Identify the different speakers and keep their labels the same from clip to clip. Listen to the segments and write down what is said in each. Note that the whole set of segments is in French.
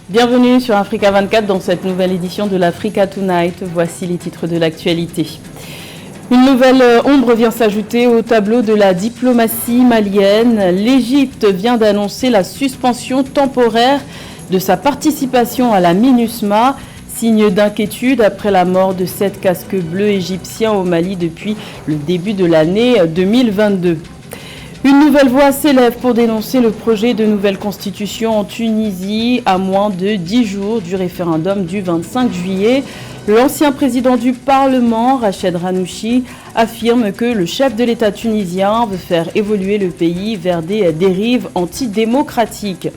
Speaker 1: Bienvenue sur Africa 24 dans cette nouvelle édition de l'Africa Tonight. Voici les titres de l'actualité. Une nouvelle ombre vient s'ajouter au tableau de la diplomatie malienne. L'Égypte vient d'annoncer la suspension temporaire de sa participation à la MINUSMA, signe d'inquiétude après la mort de 7 casques bleus égyptiens au Mali depuis le début de l'année 2022. Une nouvelle voix s'élève pour dénoncer le projet de nouvelle constitution en Tunisie à moins de 10 jours du référendum du 25 juillet. L'ancien président du Parlement, Rached Ghannouchi, affirme que le chef de l'État tunisien veut faire évoluer le pays vers des dérives antidémocratiques.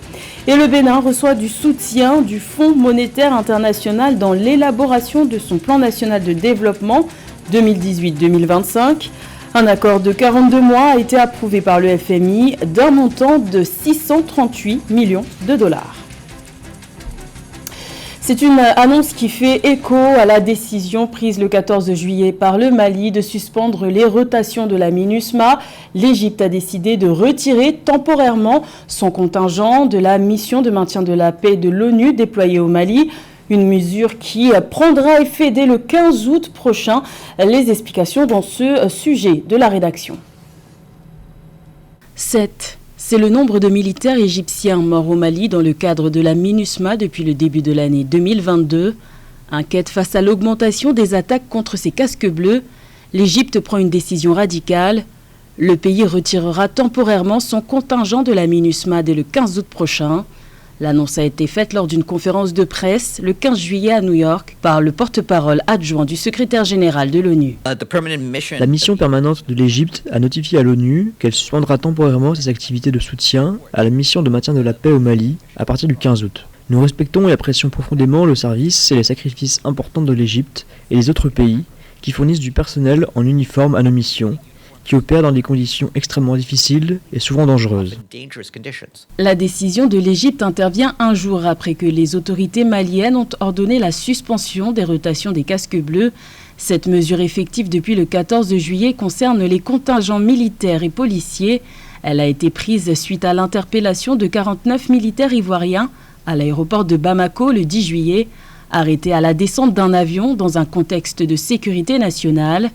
Speaker 1: Et le Bénin reçoit du soutien du Fonds monétaire international dans l'élaboration de son plan national de développement 2018-2025. Un accord de 42 mois a été approuvé par le FMI d'un montant de 638 millions de dollars. C'est une annonce qui fait écho à la décision prise le 14 juillet par le Mali de suspendre les rotations de la MINUSMA. L'Égypte a décidé de retirer temporairement son contingent de la mission de maintien de la paix de l'ONU déployée au Mali. Une mesure qui prendra effet dès le 15 août prochain. Les explications dans ce sujet de la rédaction. 7. C'est le nombre de militaires égyptiens morts au Mali dans le cadre de la MINUSMA depuis le début de l'année 2022. Inquiète face à l'augmentation des attaques contre ces casques bleus, l'Égypte prend une décision radicale. Le pays retirera temporairement son contingent de la MINUSMA dès le 15 août prochain. L'annonce a été faite lors d'une conférence de presse le 15 juillet à New York par le porte-parole adjoint du secrétaire général de l'ONU.
Speaker 2: La mission permanente de l'Égypte a notifié à l'ONU qu'elle suspendra temporairement ses activités de soutien à la mission de maintien de la paix au Mali à partir du 15 août. Nous respectons et apprécions profondément le service et les sacrifices importants de l'Égypte et les autres pays qui fournissent du personnel en uniforme à nos missions, qui opèrent dans des conditions extrêmement difficiles et souvent dangereuses.
Speaker 1: La décision de l'Égypte intervient un jour après que les autorités maliennes ont ordonné la suspension des rotations des casques bleus. Cette mesure effective depuis le 14 juillet concerne les contingents militaires et policiers. Elle a été prise suite à l'interpellation de 49 militaires ivoiriens à l'aéroport de Bamako le 10 juillet, arrêtés à la descente d'un avion dans un contexte de sécurité nationale.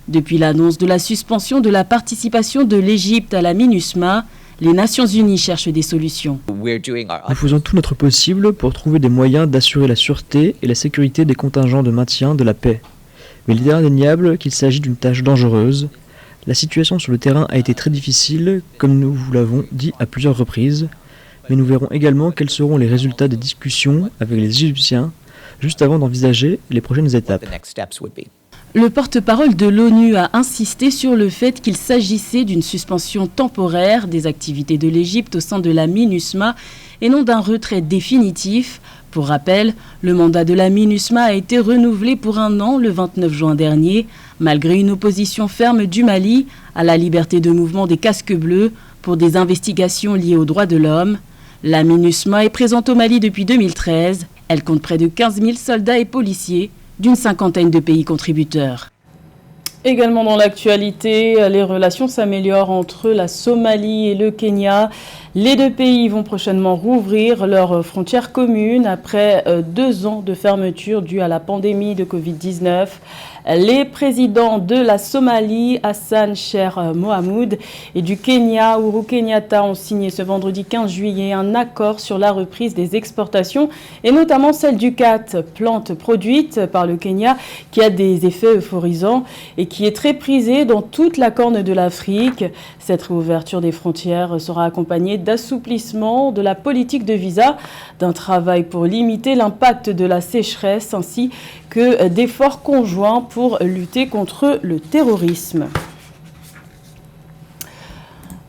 Speaker 1: Depuis l'annonce de la suspension de la participation de l'Égypte à la MINUSMA, les Nations Unies cherchent des solutions.
Speaker 2: Nous faisons tout notre possible pour trouver des moyens d'assurer la sûreté et la sécurité des contingents de maintien de la paix. Mais il est indéniable qu'il s'agit d'une tâche dangereuse. La situation sur le terrain a été très difficile, comme nous vous l'avons dit à plusieurs reprises, mais nous verrons également quels seront les résultats des discussions avec les Égyptiens, juste avant d'envisager les prochaines étapes.
Speaker 1: Le porte-parole de l'ONU a insisté sur le fait qu'il s'agissait d'une suspension temporaire des activités de l'Égypte au sein de la MINUSMA et non d'un retrait définitif. Pour rappel, le mandat de la MINUSMA a été renouvelé pour 1 an le 29 juin dernier, malgré une opposition ferme du Mali à la liberté de mouvement des casques bleus pour des investigations liées aux droits de l'homme. La MINUSMA est présente au Mali depuis 2013. Elle compte près de 15 000 soldats et policiers d'une 50aine de pays contributeurs. Également dans l'actualité, les relations s'améliorent entre la Somalie et le Kenya. Les deux pays vont prochainement rouvrir leurs frontières communes après 2 ans de fermeture due à la pandémie de Covid-19. Les présidents de la Somalie, Hassan Sheikh Mohamud, et du Kenya, Uhuru Kenyatta, ont signé ce vendredi 15 juillet un accord sur la reprise des exportations et notamment celle du khat, plante produite par le Kenya qui a des effets euphorisants et qui est très prisée dans toute la corne de l'Afrique. Cette réouverture des frontières sera accompagnée d'assouplissement de la politique de visa, d'un travail pour limiter l'impact de la sécheresse ainsi que d'efforts conjoints pour lutter contre le terrorisme.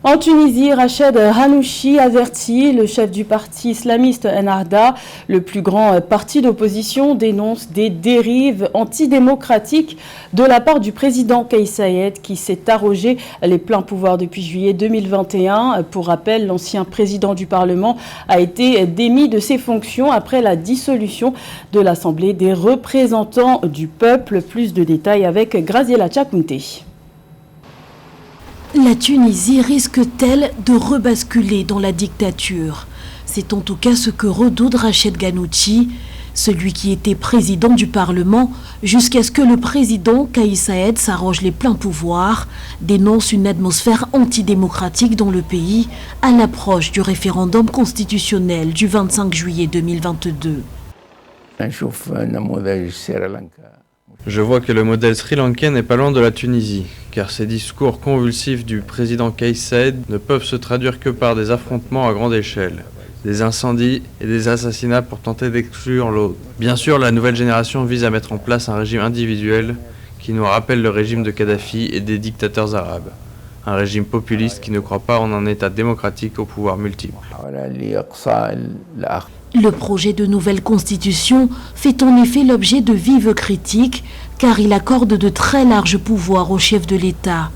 Speaker 1: En Tunisie, Rached Ghannouchi avertit, le chef du parti islamiste Ennahda, le plus grand parti d'opposition, dénonce des dérives antidémocratiques de la part du président Kais Saied qui s'est arrogé les pleins pouvoirs depuis juillet 2021. Pour rappel, l'ancien président du Parlement a été démis de ses fonctions après la dissolution de l'Assemblée des représentants du peuple. Plus de détails avec Graziella Tchakounté.
Speaker 3: La Tunisie risque-t-elle de rebasculer dans la dictature ? C'est en tout cas ce que redoute Rached Ghannouchi, celui qui était président du Parlement, jusqu'à ce que le président Kais Saied s'arroge les pleins pouvoirs, dénonce une atmosphère antidémocratique dans le pays à l'approche du référendum constitutionnel du 25 juillet 2022.
Speaker 4: Je vois que le modèle sri-lankais n'est pas loin de la Tunisie, car ces discours convulsifs du président Kais Saied ne peuvent se traduire que par des affrontements à grande échelle, des incendies et des assassinats pour tenter d'exclure l'autre. Bien sûr, la nouvelle génération vise à mettre en place un régime individuel qui nous rappelle le régime de Kadhafi et des dictateurs arabes. Un régime populiste qui ne croit pas en un État démocratique au pouvoir multiple.
Speaker 3: Le projet de nouvelle constitution fait en effet l'objet de vives critiques car il accorde de très larges pouvoirs au chef de l'État.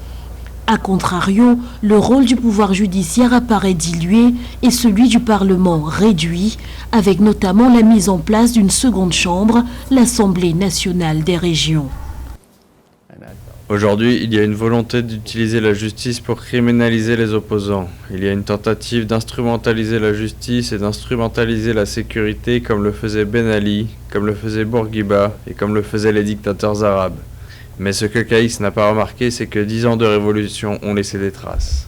Speaker 3: A contrario, le rôle du pouvoir judiciaire apparaît dilué et celui du Parlement réduit, avec notamment la mise en place d'une seconde chambre, l'Assemblée nationale des régions.
Speaker 4: Aujourd'hui, il y a une volonté d'utiliser la justice pour criminaliser les opposants. Il y a une tentative d'instrumentaliser la justice et d'instrumentaliser la sécurité comme le faisait Ben Ali, comme le faisait Bourguiba et comme le faisaient les dictateurs arabes. Mais ce que Kais n'a pas remarqué, c'est que 10 ans de révolution ont laissé des traces.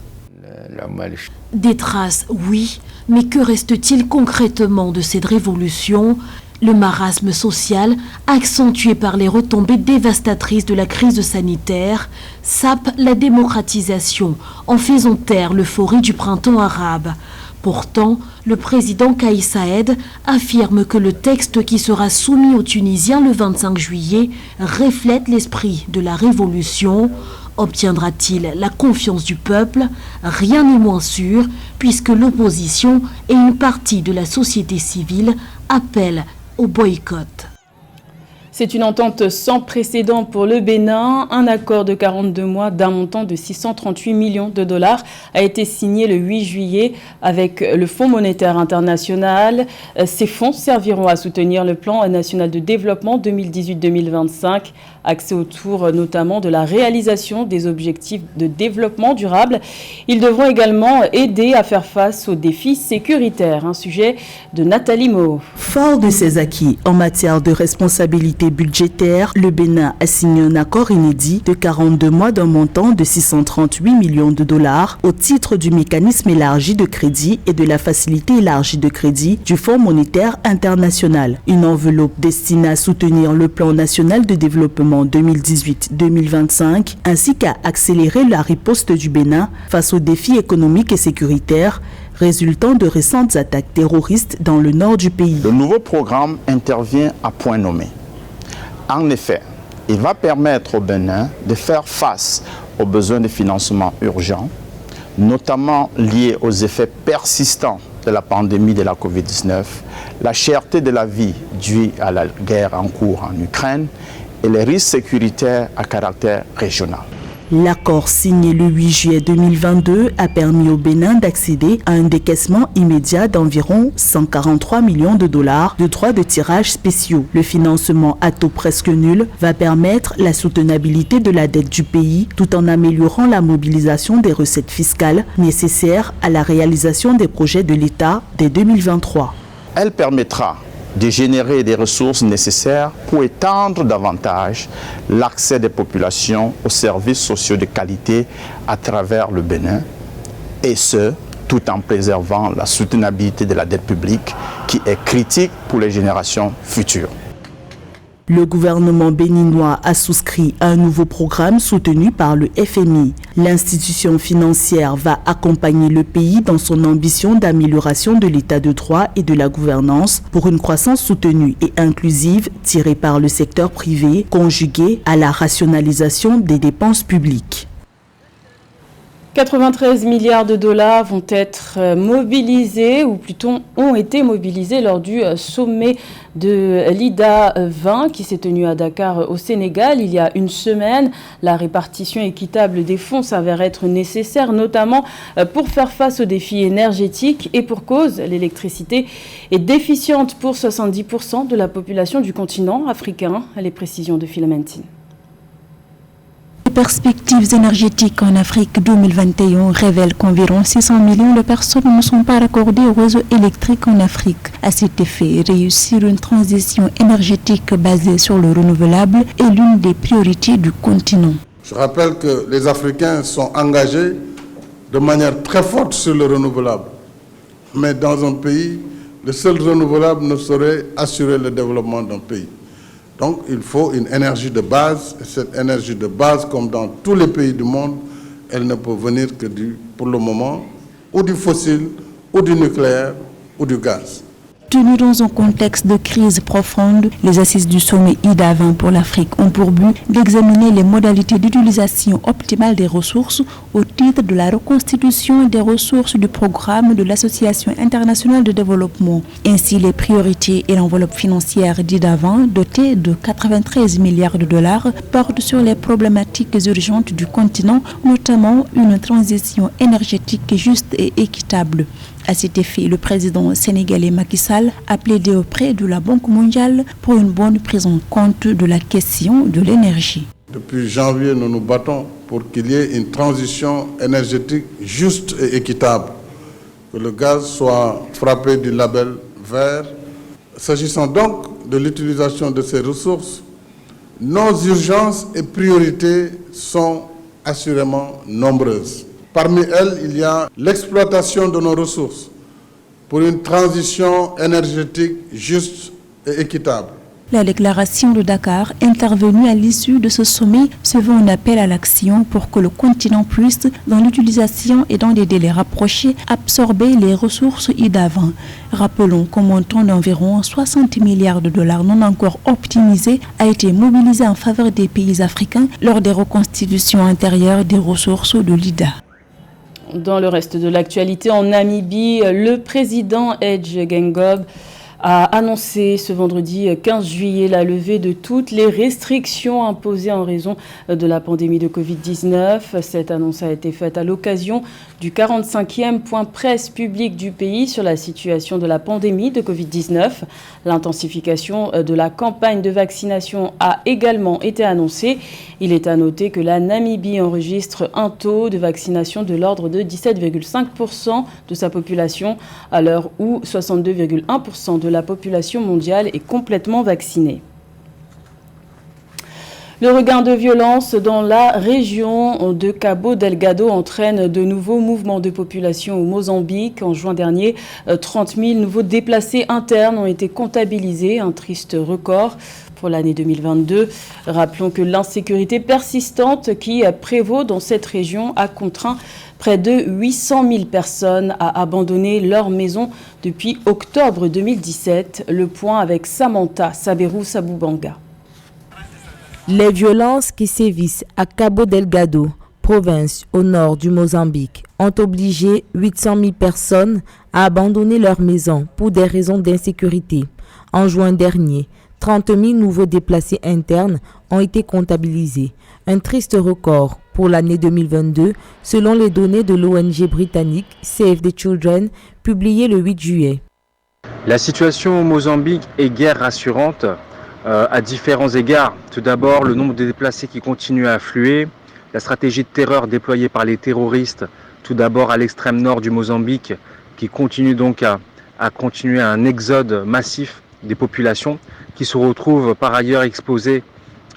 Speaker 3: Des traces, oui, mais que reste-t-il concrètement de cette révolution ? Le marasme social, accentué par les retombées dévastatrices de la crise sanitaire, sape la démocratisation en faisant taire l'euphorie du printemps arabe. Pourtant, le président Kais Saied affirme que le texte qui sera soumis aux Tunisiens le 25 juillet reflète l'esprit de la révolution. Obtiendra-t-il la confiance du peuple? Rien n'est moins sûr, puisque l'opposition et une partie de la société civile appellent au boycott.
Speaker 1: C'est une entente sans précédent pour le Bénin. Un accord de 42 mois d'un montant de 638 millions de dollars a été signé le 8 juillet avec le Fonds monétaire international. Ces fonds serviront à soutenir le plan national de développement 2018-2025, axé autour notamment de la réalisation des objectifs de développement durable. Ils devront également aider à faire face aux défis sécuritaires. Un sujet de Nathalie Moho.
Speaker 5: Fort de ses acquis en matière de responsabilité budgétaire, le Bénin a signé un accord inédit de 42 mois d'un montant de 638 millions de dollars au titre du mécanisme élargi de crédit et de la facilité élargie de crédit du Fonds monétaire international. Une enveloppe destinée à soutenir le plan national de développement 2018-2025 ainsi qu'à accélérer la riposte du Bénin face aux défis économiques et sécuritaires résultant de récentes attaques terroristes dans le nord du pays.
Speaker 6: Le nouveau programme intervient à point nommé. En effet, il va permettre au Bénin de faire face aux besoins de financement urgents, notamment liés aux effets persistants de la pandémie de la Covid-19, la cherté de la vie due à la guerre en cours en Ukraine et les risques sécuritaires à caractère régional.
Speaker 5: L'accord signé le 8 juillet 2022 a permis au Bénin d'accéder à un décaissement immédiat d'environ 143 millions de dollars de droits de tirage spéciaux. Le financement à taux presque nul va permettre la soutenabilité de la dette du pays tout en améliorant la mobilisation des recettes fiscales nécessaires à la réalisation des projets de l'État dès 2023.
Speaker 6: Elle permettra de générer des ressources nécessaires pour étendre davantage l'accès des populations aux services sociaux de qualité à travers le Bénin, et ce, tout en préservant la soutenabilité de la dette publique qui est critique pour les générations futures.
Speaker 5: Le gouvernement béninois a souscrit à un nouveau programme soutenu par le FMI. L'institution financière va accompagner le pays dans son ambition d'amélioration de l'état de droit et de la gouvernance pour une croissance soutenue et inclusive tirée par le secteur privé, conjuguée à la rationalisation des dépenses publiques.
Speaker 1: 93 milliards de dollars vont être mobilisés, ou plutôt ont été mobilisés lors du sommet de l'IDA 20 qui s'est tenu à Dakar au Sénégal il y a une semaine. La répartition équitable des fonds s'avère être nécessaire, notamment pour faire face aux défis énergétiques, et pour cause, l'électricité est déficiente pour 70% de la population du continent africain. Les précisions de Philomentine.
Speaker 5: Les
Speaker 3: perspectives énergétiques en Afrique 2021 révèlent qu'environ 600 millions de personnes ne sont pas raccordées au réseau électrique en Afrique. À cet effet, réussir une transition énergétique basée sur le renouvelable est l'une des priorités du continent.
Speaker 7: Je rappelle que les Africains sont engagés de manière très forte sur le renouvelable. Mais dans un pays, le seul renouvelable ne saurait assurer le développement d'un pays. Donc il faut une énergie de base. Et cette énergie de base, comme dans tous les pays du monde, elle ne peut venir que pour le moment, ou du fossile, ou du nucléaire, ou du gaz.
Speaker 3: Tenues dans un contexte de crise profonde, les assises du sommet IDA 20 pour l'Afrique ont pour but d'examiner les modalités d'utilisation optimale des ressources au titre de la reconstitution des ressources du programme de l'Association internationale de développement. Ainsi, les priorités et l'enveloppe financière d'IDA 20, dotée de 93 milliards de dollars, portent sur les problématiques urgentes du continent, notamment une transition énergétique juste et équitable. À cet effet, le président sénégalais Macky Sall a plaidé auprès de la Banque mondiale pour une bonne prise en compte de la question de l'énergie.
Speaker 7: Depuis janvier, nous nous battons pour qu'il y ait une transition énergétique juste et équitable, que le gaz soit frappé du label vert. S'agissant donc de l'utilisation de ces ressources, nos urgences et priorités sont assurément nombreuses. Parmi elles, il y a l'exploitation de nos ressources pour une transition énergétique juste et équitable.
Speaker 3: La déclaration de Dakar, intervenue à l'issue de ce sommet, se veut un appel à l'action pour que le continent puisse, dans l'utilisation et dans des délais rapprochés, absorber les ressources IDA 20. Rappelons qu'un montant d'environ 60 milliards de dollars non encore optimisé a été mobilisé en faveur des pays africains lors des reconstitutions intérieures des ressources de l'IDA.
Speaker 1: Dans le reste de l'actualité, en Namibie, le président Edge Gengob a annoncé ce vendredi 15 juillet la levée de toutes les restrictions imposées en raison de la pandémie de Covid-19. Cette annonce a été faite à l'occasion du 45e point presse public du pays sur la situation de la pandémie de Covid-19. L'intensification de la campagne de vaccination a également été annoncée. Il est à noter que la Namibie enregistre un taux de vaccination de l'ordre de 17,5% de sa population, à l'heure où 62,1% de la population mondiale est complètement vaccinée. Le regain de violence dans la région de Cabo Delgado entraîne de nouveaux mouvements de population au Mozambique. En juin dernier, 30 000 nouveaux déplacés internes ont été comptabilisés, un triste record pour l'année 2022. Rappelons que l'insécurité persistante qui prévaut dans cette région a contraint près de 800 000 personnes à abandonner leur maison depuis octobre 2017. Le point avec Samantha Saberou-Saboubanga.
Speaker 8: Les violences qui sévissent à Cabo Delgado, province au nord du Mozambique, ont obligé 800 000 personnes à abandonner leur maison pour des raisons d'insécurité. En juin dernier, 30 000 nouveaux déplacés internes ont été comptabilisés. Un triste record pour l'année 2022, selon les données de l'ONG britannique Save the Children, publiées le 8 juillet.
Speaker 9: La situation au Mozambique est guère rassurante à différents égards. Tout d'abord, le nombre de déplacés qui continue à affluer, la stratégie de terreur déployée par les terroristes, tout d'abord à l'extrême nord du Mozambique, qui continue donc à continuer un exode massif des populations, qui se retrouvent par ailleurs exposées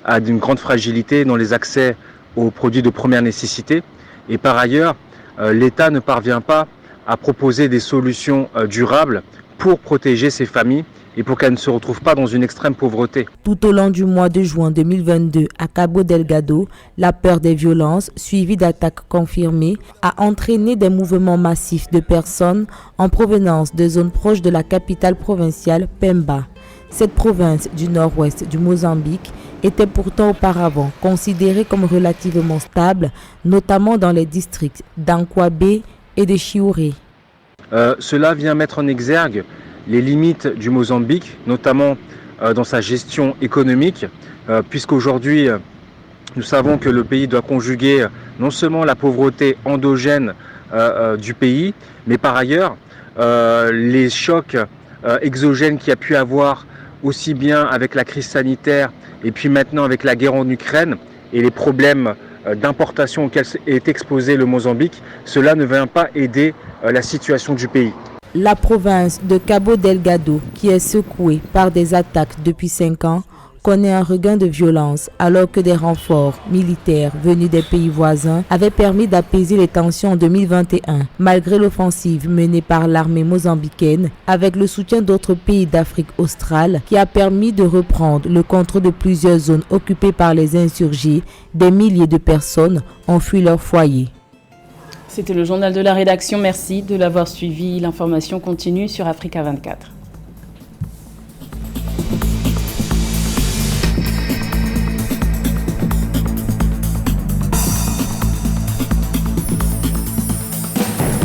Speaker 9: à une grande fragilité dans les accès aux produits de première nécessité. Et par ailleurs, l'État ne parvient pas à proposer des solutions durables pour protéger ces familles et pour qu'elles ne se retrouvent pas dans une extrême pauvreté.
Speaker 8: Tout au long du mois de juin 2022, à Cabo Delgado, la peur des violences, suivie d'attaques confirmées, a entraîné des mouvements massifs de personnes en provenance de zones proches de la capitale provinciale, Pemba. Cette province du nord-ouest du Mozambique était pourtant auparavant considérée comme relativement stable, notamment dans les districts d'Ankwabe et de Chiuré.
Speaker 9: Cela vient mettre en exergue les limites du Mozambique, notamment dans sa gestion économique, puisqu'aujourd'hui, nous savons que le pays doit conjuguer non seulement la pauvreté endogène du pays, mais par ailleurs, les chocs exogènes qu'il y a pu avoir aussi bien avec la crise sanitaire et puis maintenant avec la guerre en Ukraine et les problèmes d'importation auxquelles est exposé le Mozambique, cela ne vient pas aider la situation du pays.
Speaker 8: La province de Cabo Delgado, qui est secouée par des attaques depuis 5 ans, connaît un regain de violence alors que des renforts militaires venus des pays voisins avaient permis d'apaiser les tensions en 2021, malgré l'offensive menée par l'armée mozambicaine avec le soutien d'autres pays d'Afrique australe qui a permis de reprendre le contrôle de plusieurs zones occupées par les insurgés. Des milliers de personnes ont fui leur foyer.
Speaker 1: C'était le journal de la rédaction. Merci de l'avoir suivi. L'information continue sur Africa 24.